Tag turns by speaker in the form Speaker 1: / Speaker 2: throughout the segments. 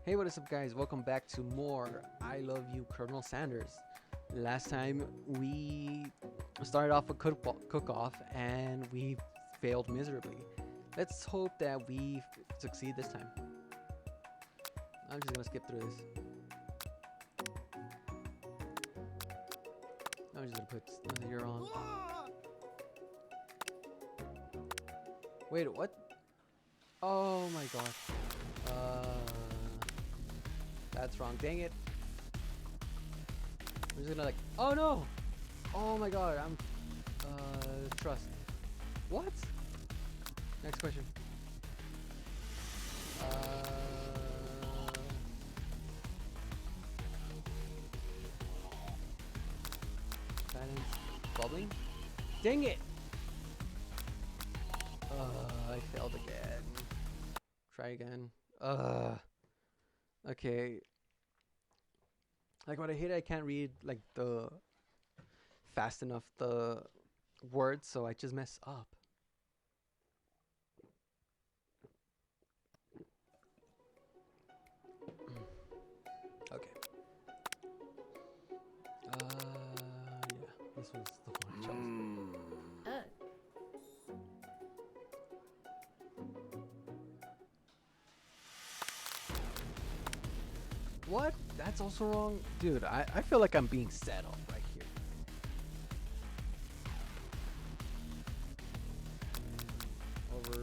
Speaker 1: Hey, what is up, guys? Welcome back to more I Love You, Colonel Sanders. Last time we started off a cook off and we failed miserably. Let's hope that we succeed this time. I'm just gonna skip through this. I'm just gonna put the year on. Wait, what? Oh my god. That's wrong. Dang it. I'm just gonna like. Oh no! Oh my god. I'm. Trust. What? Next question. Silence. Bubbling? Dang it! I failed again. Try again. Okay. Like what I hate, I can't read like the fast enough the words, so I just mess up. Okay. Yeah, this was the one I chose. What? That's also wrong? Dude, I feel like I'm being set up right here. Over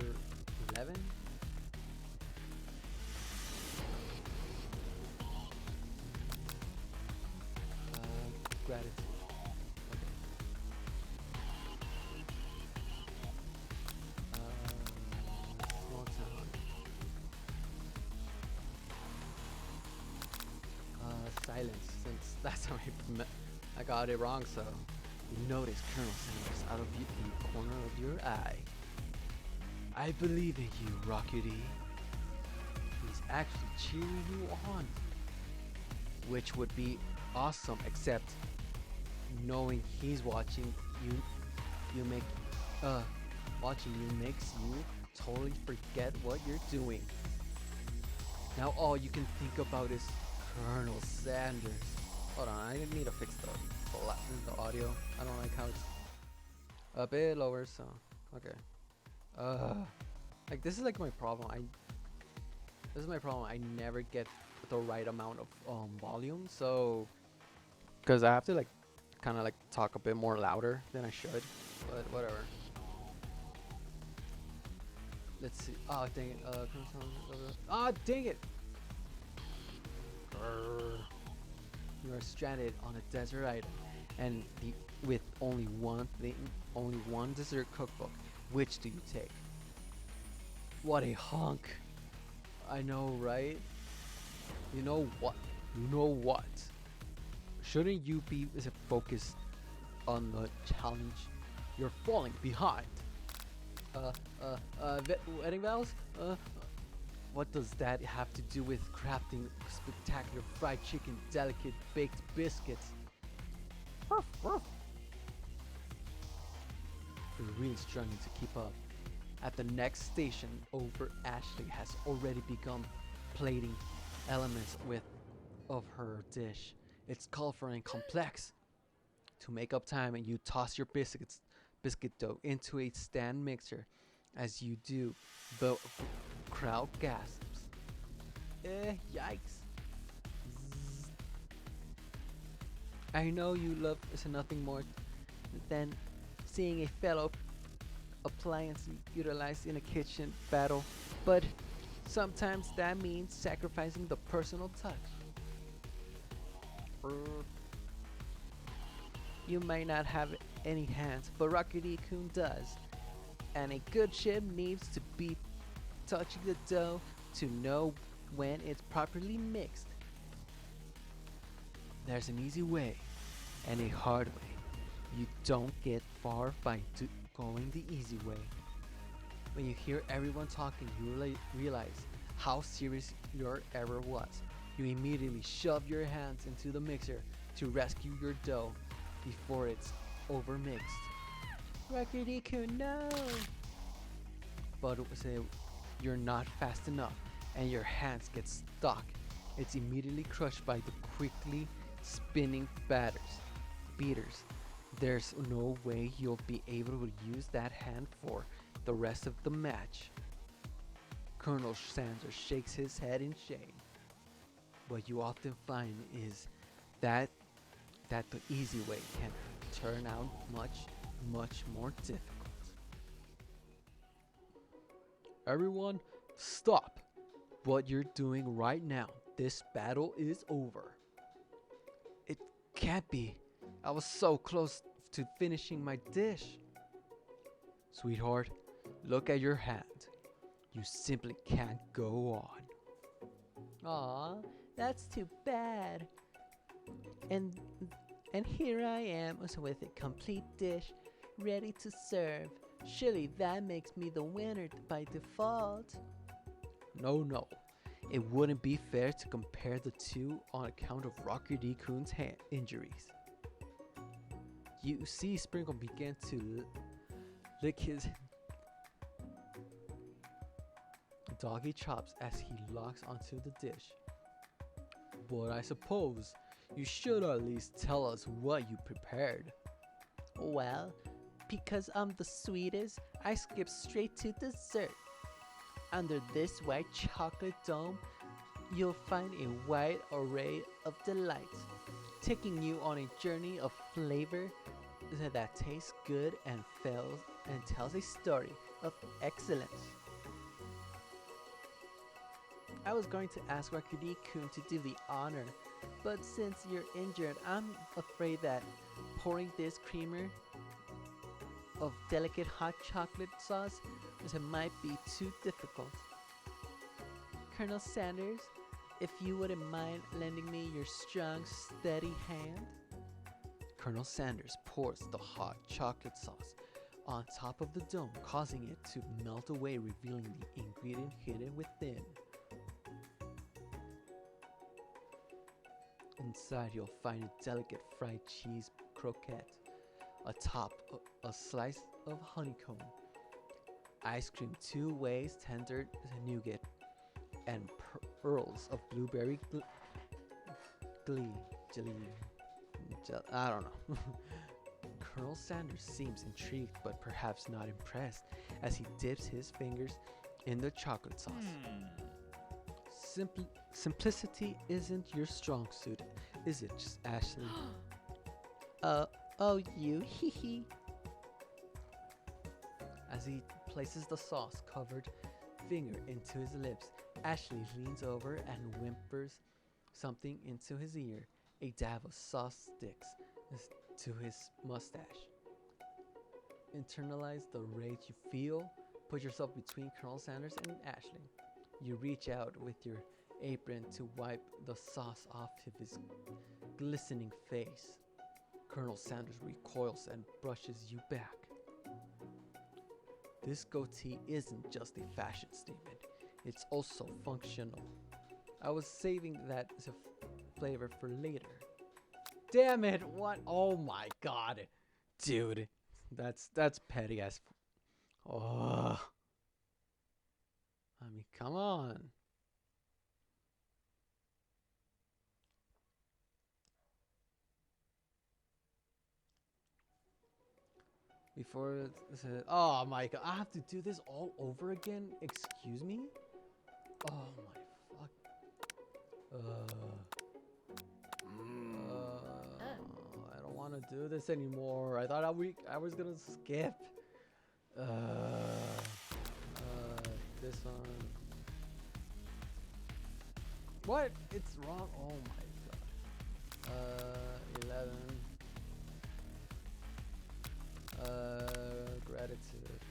Speaker 1: 11? Gratitude. Okay. Small town. Silence, since last time I got it wrong, so you notice Colonel Sanders out of the corner of your eye. I believe in you, RockerD. He's actually cheering you on, which would be awesome, except knowing he's watching watching you makes you totally forget what you're doing. Now all you can think about is Colonel Sanders. Hold on, I need to fix the audio. I don't like how it's a bit lower, so okay. Like this is like my problem. This is my problem. I never get the right amount of volume, so because I have to like kind of like talk a bit more louder than I should, but whatever. Let's see. Oh dang it. Dang it. You are stranded on a desert island, and with only one dessert cookbook. Which do you take? What a hunk! I know, right? You know what? You know what? Shouldn't you be focused on the challenge? You're falling behind. Wedding vows? What does that have to do with crafting spectacular fried chicken, delicate baked biscuits? You're really struggling to keep up. At the next station over, Ashley has already begun plating elements of her dish. It's colorful and complex. To make up time, and you toss your biscuit dough into a stand mixer. As you do, the crowd gasps. Yikes. Zzz. I know you love is nothing more than seeing a fellow appliance utilized in a kitchen battle, but sometimes that means sacrificing the personal touch. You may not have any hands, but RockerD-kun does. And a good chef needs to be touching the dough to know when it's properly mixed. There's an easy way and a hard way. You don't get far by going the easy way. When you hear everyone talking, you realize how serious your error was. You immediately shove your hands into the mixer to rescue your dough before it's overmixed. RockerD-kun, no! But say you're not fast enough and your hands get stuck It's immediately crushed by the quickly spinning beaters. There's no way you'll be able to use that hand for the rest of the match. Colonel Sanders shakes his head in shame. What you often find is that the easy way can turn out much more difficult. Everyone, stop what you're doing right now. This battle is over. It can't be. I was so close to finishing my dish. Sweetheart, look at your hand. You simply can't go on.
Speaker 2: Aw, that's too bad. And here I am with a complete dish, ready to serve. Surely that makes me the winner by default.
Speaker 1: No. It wouldn't be fair to compare the two on account of Rocker D. Coon's injuries. You see Sprinkle begin to lick his doggy chops as he locks onto the dish. But I suppose you should at least tell us what you prepared.
Speaker 2: Well, because I'm the sweetest, I skip straight to dessert. Under this white chocolate dome, you'll find a wide array of delights, taking you on a journey of flavor that tastes good and tells a story of excellence. I was going to ask RockerDGaming to do the honor, but since you're injured, I'm afraid that pouring this creamer of delicate hot chocolate sauce might be too difficult. Colonel Sanders, if you wouldn't mind lending me your strong, steady hand.
Speaker 1: Colonel Sanders pours the hot chocolate sauce on top of the dome, causing it to melt away, revealing the ingredient hidden within. Inside, you'll find a delicate fried cheese croquette, atop a slice of honeycomb, ice cream 2 ways tender nougat, and pearls of blueberry I don't know. Colonel Sanders seems intrigued but perhaps not impressed as he dips his fingers in the chocolate sauce. Simplicity isn't your strong suit, is it, Ashley?
Speaker 2: Oh, you, hee hee.
Speaker 1: As he places the sauce-covered finger into his lips, Ashley leans over and whimpers something into his ear. A dab of sauce sticks to his mustache. Internalize the rage you feel. Put yourself between Colonel Sanders and Ashley. You reach out with your apron to wipe the sauce off of his glistening face. Colonel Sanders recoils and brushes you back. This goatee isn't just a fashion statement, it's also functional. I was saving that as a flavor for later. Damn it, what? Oh my god. Dude, that's petty as oh. I mean, come on. Before it said, oh my god, I have to do this all over again? Excuse me? Oh my fuck. I don't want to do this anymore. I thought I was gonna skip. This one. What? It's wrong. Oh my god. 11. Gratitude.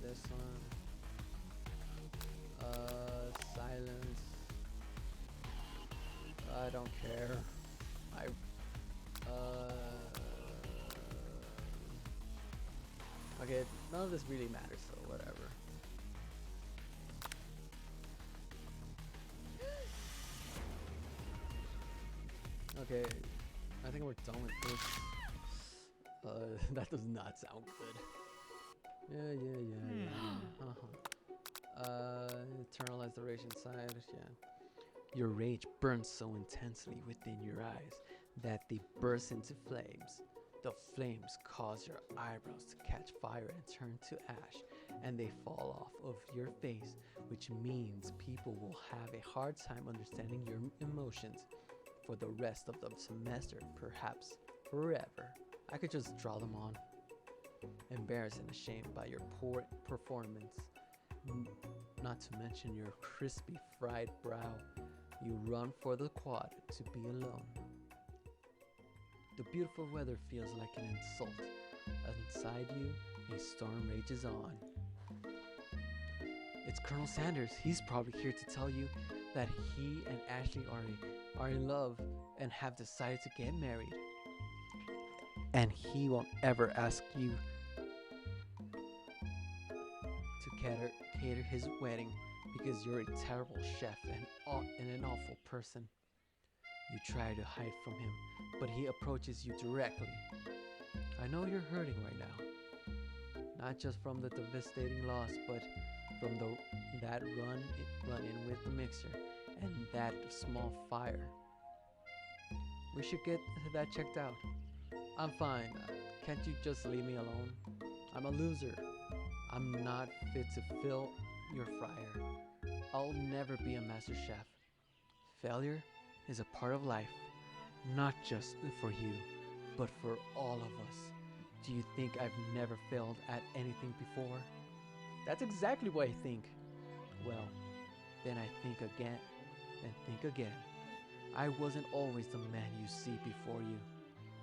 Speaker 1: This one. Silence. I don't care. Okay, none of this really matters, so whatever. Okay, I think we're done with this. That does not sound good. Yeah. Internalize Operation Side, yeah. Your rage burns so intensely within your eyes that they burst into flames. The flames cause your eyebrows to catch fire and turn to ash, and they fall off of your face, which means people will have a hard time understanding your emotions for the rest of the semester, perhaps forever. I could just draw them on. Embarrassed and ashamed by your poor performance, not to mention your crispy fried brow, you run for the quad to be alone. The beautiful weather feels like an insult. Inside you, a storm rages on. It's Colonel Sanders. He's probably here to tell you that he and Ashley are in love and have decided to get married. And he won't ever ask you to cater his wedding because you're a terrible chef and an awful person. You try to hide from him, but he approaches you directly. I know you're hurting right now, not just from the devastating loss, but from that run-in with the mixer and that small fire. We should get that checked out. I'm fine. Can't you just leave me alone? I'm a loser. I'm not fit to fill your fryer. I'll never be a master chef. Failure is a part of life, not just for you, but for all of us. Do you think I've never failed at anything before? That's exactly what I think. Well, then I think again, and think again. I wasn't always the man you see before you.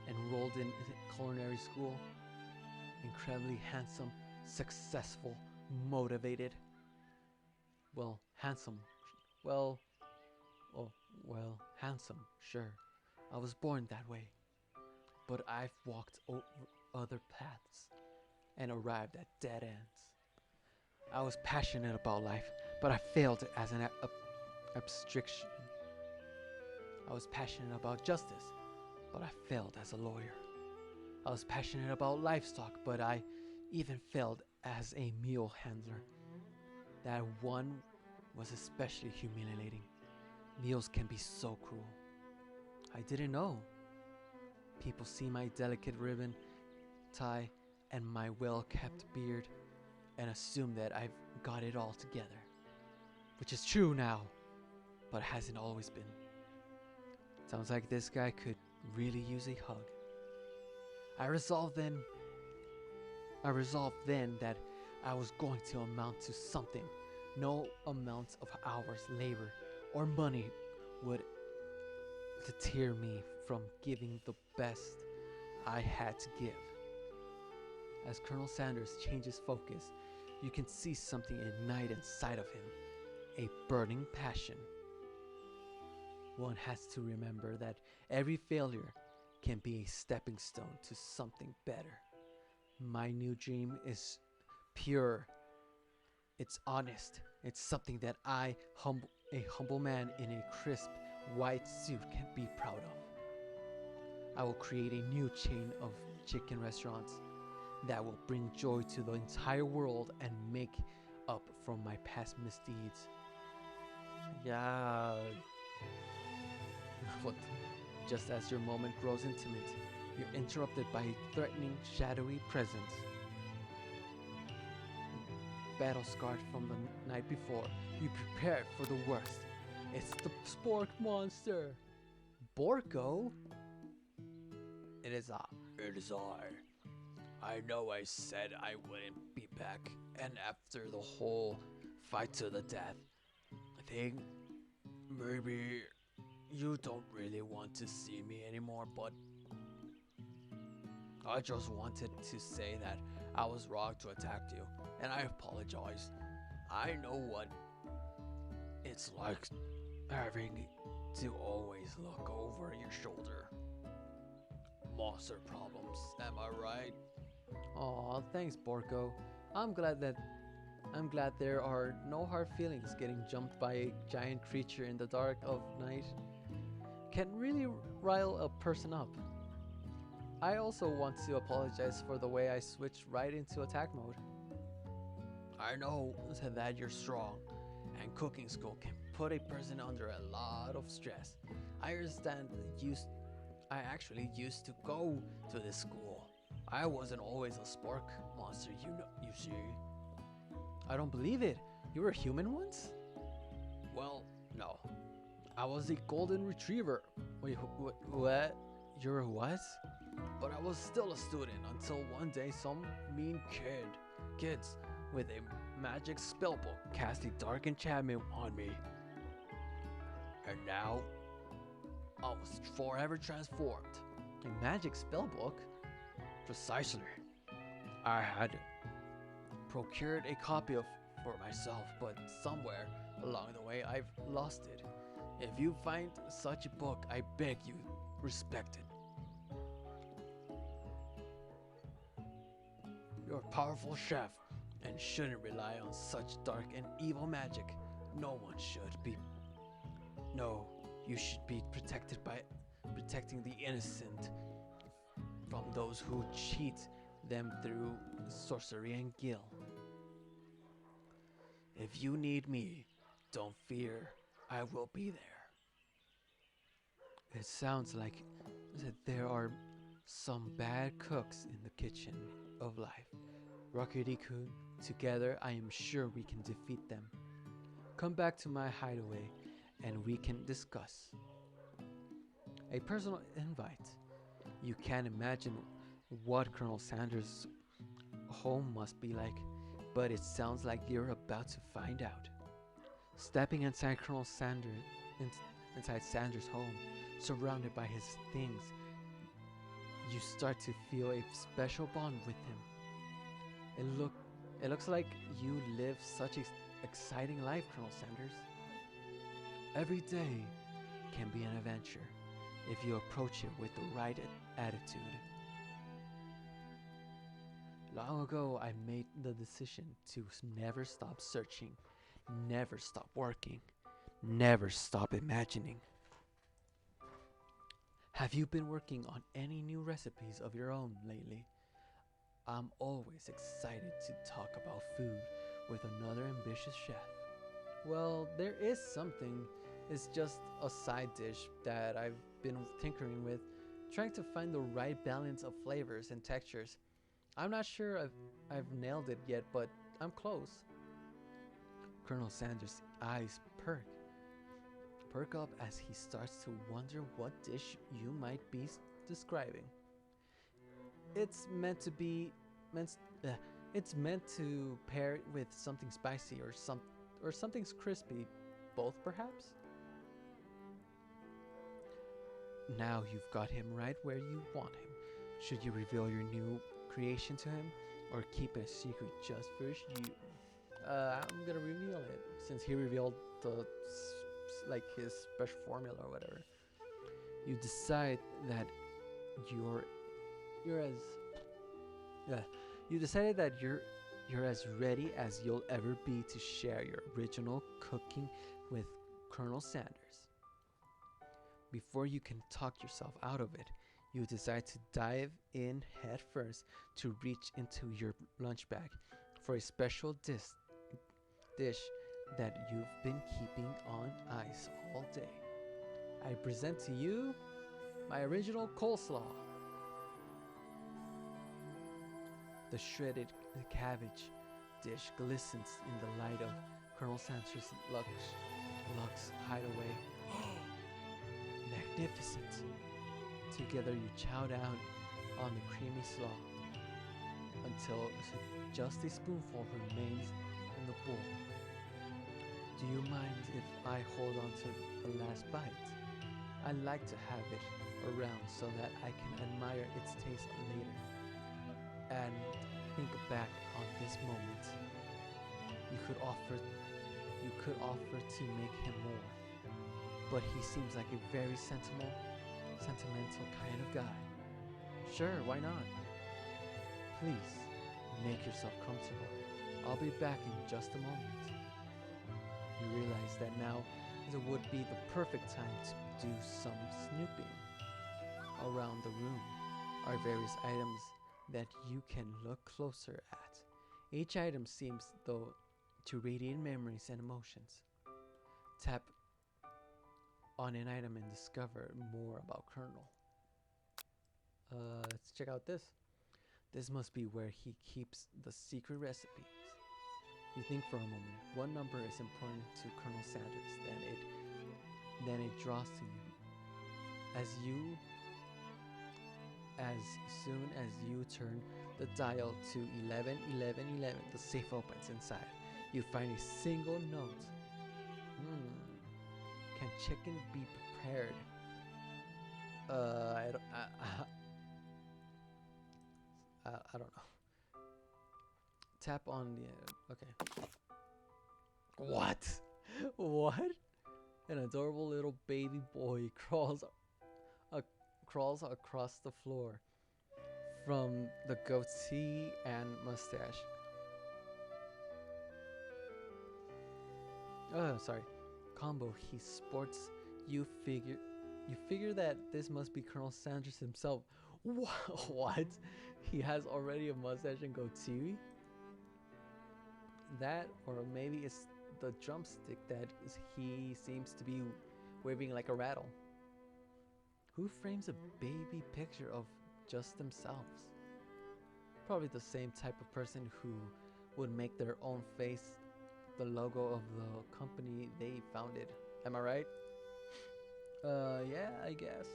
Speaker 1: Enrolled in culinary school, incredibly handsome, successful, motivated. Well, handsome. Well, oh, well, handsome, sure. I was born that way. But I've walked over other paths and arrived at dead ends. I was passionate about life, but I failed as an abstraction. I was passionate about justice, but I failed as a lawyer. I was passionate about livestock, but I even failed as a mule handler. That one was especially humiliating. Mules can be so cruel. I didn't know. People see my delicate ribbon tie and my well-kept beard and assume that I've got it all together, which is true now, but hasn't always been. Sounds like this guy could really use a hug. I resolved then that I was going to amount to something. No amount of hours, labor, or money would deter me from giving the best I had to give. As Colonel Sanders changes focus, you can see something ignite inside of him, a burning passion. One has to remember that every failure can be a stepping stone to something better. My new dream is pure. It's honest. It's something that a humble man in a crisp white suit can be proud of. I will create a new chain of chicken restaurants that will bring joy to the entire world and make up from my past misdeeds. Yeah. What? Just as your moment grows intimate, you're interrupted by a threatening, shadowy presence. Battle scarred from the night before, you prepare for the worst. It's the spork monster. Borko? It is I. I know I said I wouldn't be back, and after the whole fight to the death thing, maybe you don't really want to see me anymore, but I just wanted to say that I was wrong to attack you, and I apologize. I know what it's like having to always look over your shoulder. Monster problems, am I right? Aw, thanks, Borko. I'm glad there are no hard feelings getting jumped by a giant creature in the dark of night. Can really rile a person up. I also want to apologize for the way I switched right into attack mode. I know that you're strong, and cooking school can put a person under a lot of stress. I understand I actually used to go to this school. I wasn't always a spork monster, you see.
Speaker 2: I don't believe it. You were human once?
Speaker 1: Well, no. I was a golden retriever,
Speaker 2: Wait, what? You're what?
Speaker 1: but I was still a student until one day some mean kids with a magic spellbook cast a dark enchantment on me. And now, I was forever transformed.
Speaker 2: A magic spellbook?
Speaker 1: Precisely. I had procured a copy of for myself, but somewhere along the way I've lost it. If you find such a book, I beg you, respect it. You're a powerful chef and shouldn't rely on such dark and evil magic. No one should be. No, you should be protected by protecting the innocent from those who cheat them through sorcery and guilt. If you need me, don't fear, I will be there.
Speaker 2: It sounds like that there are some bad cooks in the kitchen of life. RockerDGaming, together I am sure we can defeat them. Come back to my hideaway and we can discuss. A personal invite. You can't imagine what Colonel Sanders' home must be like, but it sounds like you're about to find out. Stepping inside inside Sanders' home, surrounded by his things, you start to feel a special bond with him. It looks like you live such an exciting life, Colonel Sanders. Every day can be an adventure if you approach it with the right attitude. Long ago, I made the decision to never stop searching, never stop working, never stop imagining. Have you been working on any new recipes of your own lately? I'm always excited to talk about food with another ambitious chef.
Speaker 1: Well, there is something. It's just a side dish that I've been tinkering with, trying to find the right balance of flavors and textures. I'm not sure I've nailed it yet, but I'm close.
Speaker 2: Colonel Sanders' eyes perk up as he starts to wonder what dish you might be describing.
Speaker 1: It's meant to be it's meant to pair it with something spicy or something crispy, both perhaps.
Speaker 2: Now you've got him right where you want him. Should you reveal your new creation to him, or keep it a secret just for you?
Speaker 1: I'm gonna reveal it since he revealed like his special formula or whatever.
Speaker 2: You decide that
Speaker 1: You're as
Speaker 2: you decided that you're as ready as you'll ever be to share your original cooking with Colonel Sanders. Before you can talk yourself out of it, you decide to dive in head first to reach into your lunch bag for a special dish that you've been keeping on ice all day.
Speaker 1: I present to you my original coleslaw.
Speaker 2: The shredded cabbage dish glistens in the light of Colonel Sanders' Lux hideaway. Magnificent! Together you chow down on the creamy slaw until just a spoonful remains in the bowl. Do you mind if I hold on to the last bite? I like to have it around so that I can admire its taste later and think back on this moment. You could offer to make him more, but he seems like a very sentimental kind of guy.
Speaker 1: Sure, why not?
Speaker 2: Please, make yourself comfortable. I'll be back in just a moment. You realize that now would be the perfect time to do some snooping. Around the room are various items that you can look closer at. Each item seems, though, to radiate memories and emotions.
Speaker 1: Tap on an item and discover more about Colonel. Let's check out this. This must be where he keeps the secret recipes. You think for a moment. One number is important to Colonel Sanders. Then it draws to you. As soon as you turn the dial to 111111, the safe opens inside. You find a single note. Can chicken be prepared? I don't know. Tap on the okay. What? What? An adorable little baby boy crawls across the floor from the goatee and mustache. Oh, sorry. Combo he sports. You figure that this must be Colonel Sanders himself. What? He has already a mustache and goatee? That, or maybe it's the drumstick that he seems to be waving like a rattle. Who frames a baby picture of just themselves? Probably the same type of person who would make their own face the logo of the company they founded. Am I right? Yeah, I guess.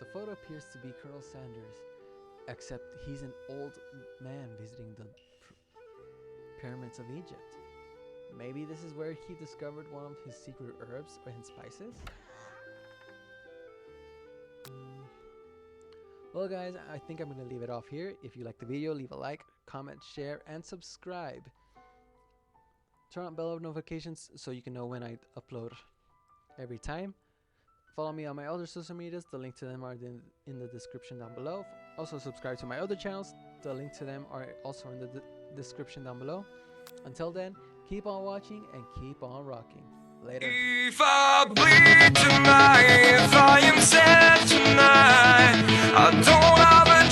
Speaker 1: The photo appears to be Colonel Sanders, except he's an old man visiting the pyramids of Egypt. Maybe this is where he discovered one of his secret herbs and spices? Well guys, I think I'm going to leave it off here. If you like the video, leave a like, comment, share, and subscribe. Turn on bell notifications so you can know when I upload every time. Follow me on my other social medias. The link to them are in the description down below. Also subscribe to my other channels. The link to them are also in the description down below. Until then, keep on watching and keep on rocking. Later.
Speaker 3: If I bleed tonight, if I am sad tonight, I don't have a